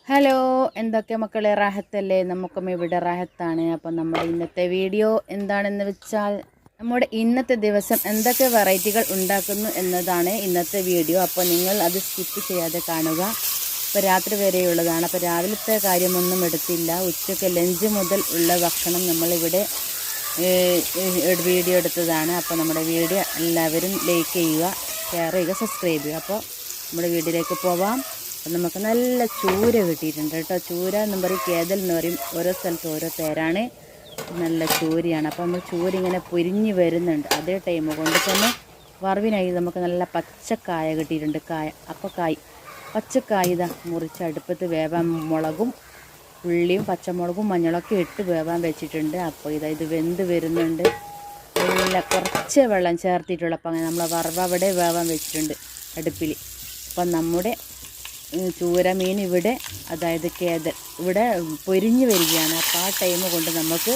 Hello, എന്തൊക്കെ മക്കളെ, റാഹത്തല്ലേ? നമുക്കും ഇവിടെ റാഹത്താണ്. അപ്പം നമ്മുടെ ഇന്നത്തെ വീഡിയോ എന്താണെന്ന് വെച്ചാൽ നമ്മുടെ ഇന്നത്തെ ദിവസം എന്തൊക്കെ വെറൈറ്റികൾ ഉണ്ടാക്കുന്നു എന്നതാണ് ഇന്നത്തെ വീഡിയോ. അപ്പോൾ നിങ്ങൾ അത് സ്കിപ്പ് ചെയ്യാതെ കാണുക. ഇപ്പോൾ രാത്രി വരെയുള്ളതാണ്. അപ്പോൾ രാവിലത്തെ കാര്യമൊന്നും എടുത്തില്ല. ഉച്ചയ്ക്ക് ലഞ്ച് മുതൽ ഉള്ള ഭക്ഷണം നമ്മളിവിടെ വീഡിയോ എടുത്തതാണ്. അപ്പോൾ നമ്മുടെ വീഡിയോ എല്ലാവരും ലൈക്ക് ചെയ്യുക, ഷെയർ ചെയ്യുക, സബ്സ്ക്രൈബ് ചെയ്യുക. അപ്പോൾ നമ്മുടെ വീഡിയോയിലേക്ക് പോവാം. അപ്പം നമുക്ക് നല്ല ചൂര കിട്ടിയിട്ടുണ്ട് കേട്ടോ. ചൂര എന്ന് പറയും, കേതൽ എന്ന് പറയും, ഓരോ സ്ഥലത്ത് ഓരോ പേരാണ്. നല്ല ചൂരയാണ്. അപ്പോൾ നമ്മൾ ചൂര ഇങ്ങനെ പൊരിഞ്ഞ് വരുന്നുണ്ട്. അതേ ടൈം കൊണ്ട് തന്നെ വറവിനായി നമുക്ക് നല്ല പച്ചക്കായ കിട്ടിയിട്ടുണ്ട്. അപ്പോൾ പച്ചക്കായ ഇതാ മുറിച്ച് അടുപ്പത്ത് വേവാൻ മുളകും ഉള്ളിയും പച്ചമുളകും മഞ്ഞളൊക്കെ ഇട്ട് വേവാൻ വെച്ചിട്ടുണ്ട്. അപ്പോൾ ഇത് വെന്ത് വരുന്നുണ്ട്. നല്ല കുറച്ച് വെള്ളം ചേർത്തിട്ടുള്ളൂ. അപ്പോൾ അങ്ങനെ നമ്മൾ വറവ് അവിടെ വേവാൻ വെച്ചിട്ടുണ്ട് അടുപ്പിൽ. അപ്പം നമ്മുടെ ചൂര മീൻ ഇവിടെ, അതായത് കേതൽ, ഇവിടെ പൊരിഞ്ഞ് വരികയാണ്. അപ്പോൾ ആ ടൈം കൊണ്ട് നമുക്ക്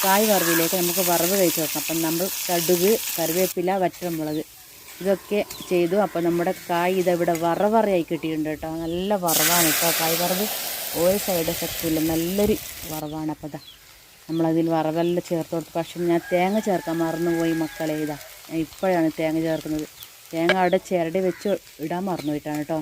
കായ് വറവിലേക്ക് നമുക്ക് വറവ് കഴിച്ച് വെക്കണം. അപ്പം നമ്മൾ കടുക്, കറിവേപ്പില, വറ്റൽമുളക് ഇതൊക്കെ ചെയ്തു. അപ്പോൾ നമ്മുടെ കായ് ഇതവിടെ വറവറയായി കിട്ടിയിട്ടുണ്ട് കേട്ടോ. നല്ല വറവാണ് കേട്ടോ. കായ് വറവ് ഒരു സൈഡ് എഫക്റ്റും ഇല്ല, നല്ലൊരു വറവാണ്. അപ്പോൾ ഇതാ നമ്മളതിൽ വറവെല്ലാം ചേർത്ത് കൊടുത്തു. പക്ഷേ ഞാൻ തേങ്ങ ചേർക്കാൻ മറന്നുപോയി മക്കളെ. ഇപ്പോഴാണ് തേങ്ങ ചേർക്കുന്നത്. തേങ്ങ അവിടെ ചിരടി വെച്ച് ഇടാൻ മറന്നുപോയിട്ടാണ് കേട്ടോ.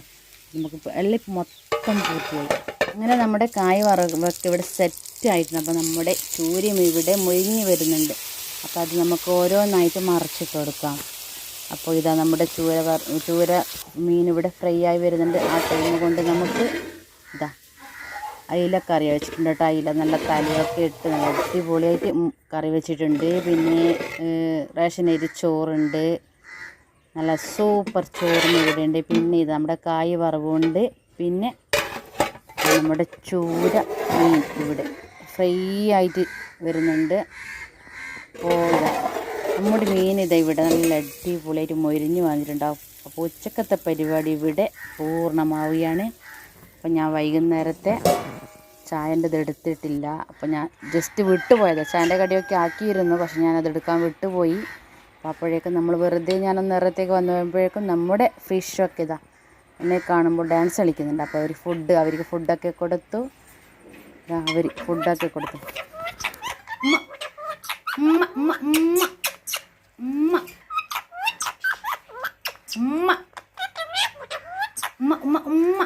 നമുക്ക് എല്ലാം മൊത്തം പൂർത്തിയായി. അങ്ങനെ നമ്മുടെ കായ് വറവൊക്കെ ഇവിടെ സെറ്റായിട്ടുണ്ട്. അപ്പോൾ നമ്മുടെ ചൂരയും ഇവിടെ മൊരിഞ്ഞ് വരുന്നുണ്ട്. അപ്പോൾ അത് നമുക്ക് ഓരോന്നായിട്ട് മറിച്ചിട്ട് കൊടുക്കാം. അപ്പോൾ ഇതാ നമ്മുടെ ചൂര മീൻ ഇവിടെ ഫ്രൈ ആയി വരുന്നുണ്ട്. ആ ടൈം കൊണ്ട് നമുക്ക് ഇതാ അയില കറി വെച്ചിട്ടുണ്ട് കേട്ടോ. അയില നല്ല തലയൊക്കെ ഇട്ട് നല്ല അടിപൊളിയായിട്ട് കറി വെച്ചിട്ടുണ്ട്. പിന്നെ റേഷൻ അരി ചോറുണ്ട്, നല്ല സൂപ്പർ ചോറും ഇവിടെ ഉണ്ട്. പിന്നെ ഇത് നമ്മുടെ കായ് വറവുണ്ട്. പിന്നെ നമ്മുടെ ചൂര മീൻ ഇവിടെ ഫ്രൈ ആയിട്ട് വരുന്നുണ്ട്. അപ്പോൾ നമ്മുടെ മീൻ ഇവിടെ നല്ല അടിപൊളിയായിട്ട് മൊരിഞ്ഞ് വന്നിട്ടുണ്ടാവും. അപ്പോൾ ഉച്ചക്കത്തെ പരിപാടി ഇവിടെ പൂർണ്ണമാവുകയാണ്. അപ്പം ഞാൻ വൈകുന്നേരത്തെ ചായൻ്റെ ഇത് എടുത്തിട്ടില്ല. അപ്പോൾ ഞാൻ ജസ്റ്റ് വിട്ടുപോയതാണ്. ചായൻ്റെ കടിയൊക്കെ ആക്കിയിരുന്നു, പക്ഷെ ഞാനതെടുക്കാൻ വിട്ടുപോയി. അപ്പോൾ അപ്പോഴേക്കും നമ്മൾ വെറുതെ ഞാനൊന്ന് നേരത്തേക്ക് വന്നപ്പോഴേക്കും നമ്മുടെ ഫിഷൊക്കെ ഇതാ എന്നെ കാണുമ്പോൾ ഡാൻസ് കളിക്കുന്നുണ്ട്. അപ്പോൾ അവർക്ക് ഫുഡൊക്കെ കൊടുത്തു. അവർ ഫുഡൊക്കെ കൊടുത്തു. ഉമ്മ ഉമ്മ ഉമ്മ ഉമ്മ ഉമ്മ ഉമ്മ ഉമ്മ ഉമ്മ.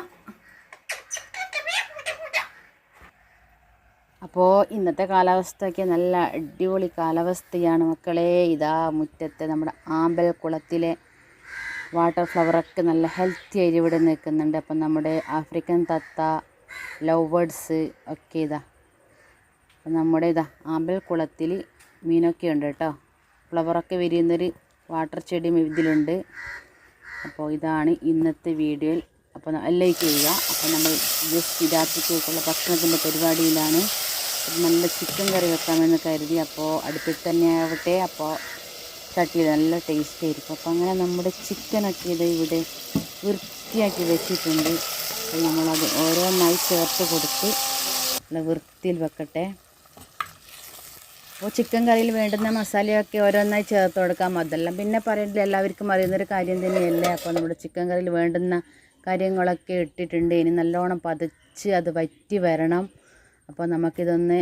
അപ്പോൾ ഇന്നത്തെ കാലാവസ്ഥയൊക്കെ നല്ല അടിപൊളി കാലാവസ്ഥയാണ് മക്കളെ. ഇതാ മുറ്റത്തെ നമ്മുടെ ആമ്പൽ കുളത്തിലെ വാട്ടർ ഫ്ലവറൊക്കെ നല്ല ഹെൽത്തി ആയിട്ട് ഇവിടെ നിൽക്കുന്നുണ്ട്. അപ്പം നമ്മുടെ ആഫ്രിക്കൻ തത്ത, ലവ് ബേർഡ്സ് ഒക്കെ അപ്പം നമ്മുടെ ആമ്പൽ കുളത്തിൽ മീനൊക്കെ ഉണ്ട് കേട്ടോ. ഫ്ലവറൊക്കെ വിരിയുന്നൊരു വാട്ടർ ചെടിയും ഇതിലുണ്ട്. അപ്പോൾ ഇതാണ് ഇന്നത്തെ വീഡിയോയിൽ. അപ്പോൾ ലൈക്ക് ചെയ്യുക. അപ്പോൾ നമ്മൾ ജസ്റ്റ് രാത്രിക്കുള്ള ഭക്ഷണത്തിൻ്റെ പരിപാടിയിലാണ്. നല്ല ചിക്കൻ കറി വെക്കാമെന്ന് കരുതി. അപ്പോൾ അടുപ്പിൽ തന്നെ ആവട്ടെ. അപ്പോൾ ചട്ടിയിൽ നല്ല ടേസ്റ്റ് ആയിരിക്കും. അപ്പോൾ അങ്ങനെ നമ്മുടെ ചിക്കനൊക്കെ ഇവിടെ വൃത്തിയാക്കി വെച്ചിട്ടുണ്ട്. അപ്പോൾ നമ്മളത് ഓരോന്നായി ചേർത്ത് കൊടുത്ത് നല്ല വൃത്തിയിൽ വെക്കട്ടെ. അപ്പോൾ ചിക്കൻ കറിയിൽ വേണ്ടുന്ന മസാലയൊക്കെ ഓരോന്നായി ചേർത്ത് കൊടുക്കാം. അതെല്ലാം പിന്നെ പറയുന്നില്ല, എല്ലാവർക്കും അറിയുന്നൊരു കാര്യം തന്നെയല്ലേ. അപ്പോൾ നമ്മുടെ ചിക്കൻ കറിയിൽ വേണ്ടുന്ന കാര്യങ്ങളൊക്കെ ഇട്ടിട്ടുണ്ട്. ഇനി നല്ലോണം പതച്ച് അത് വറ്റി വരണം. അപ്പോൾ നമുക്കിതൊന്ന്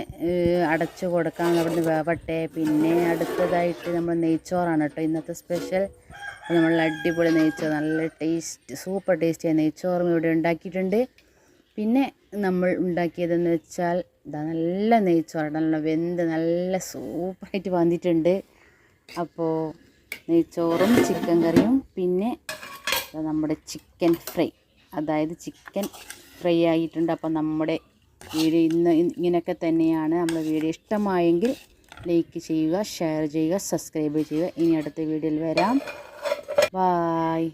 അടച്ചു കൊടുക്കാം, അവിടുന്ന് വേവട്ടെ. പിന്നെ അടുത്തതായിട്ട് നമ്മൾ നെയ്ച്ചോറാണ് കേട്ടോ ഇന്നത്തെ സ്പെഷ്യൽ. അപ്പോൾ നമ്മൾ അടിപൊളി നെയ്ച്ചോറ്, നല്ല ടേസ്റ്റ്, സൂപ്പർ ടേസ്റ്റിയായ നെയ്ച്ചോറും ഇവിടെ ഉണ്ടാക്കിയിട്ടുണ്ട്. പിന്നെ നമ്മൾ ഉണ്ടാക്കിയതെന്ന് വെച്ചാൽ നല്ല നെയ്ച്ചോറ്, നല്ല വെന്ത് നല്ല സൂപ്പറായിട്ട് വന്നിട്ടുണ്ട്. അപ്പോൾ നെയ്ച്ചോറും ചിക്കൻ കറിയും പിന്നെ നമ്മുടെ ചിക്കൻ ഫ്രൈ, അതായത് ചിക്കൻ ഫ്രൈ ആയിട്ടുണ്ട്. അപ്പോൾ നമ്മുടെ വീഡിയോ ഇന്ന് ഇങ്ങനെയൊക്കെ തന്നെയാണ്. നമ്മുടെ വീഡിയോ ഇഷ്ടമായെങ്കിൽ ലൈക്ക് ചെയ്യുക, ഷെയർ ചെയ്യുക, സബ്സ്ക്രൈബ് ചെയ്യുക. ഇനി അടുത്ത വീഡിയോയിൽ വരാം. ബായ്.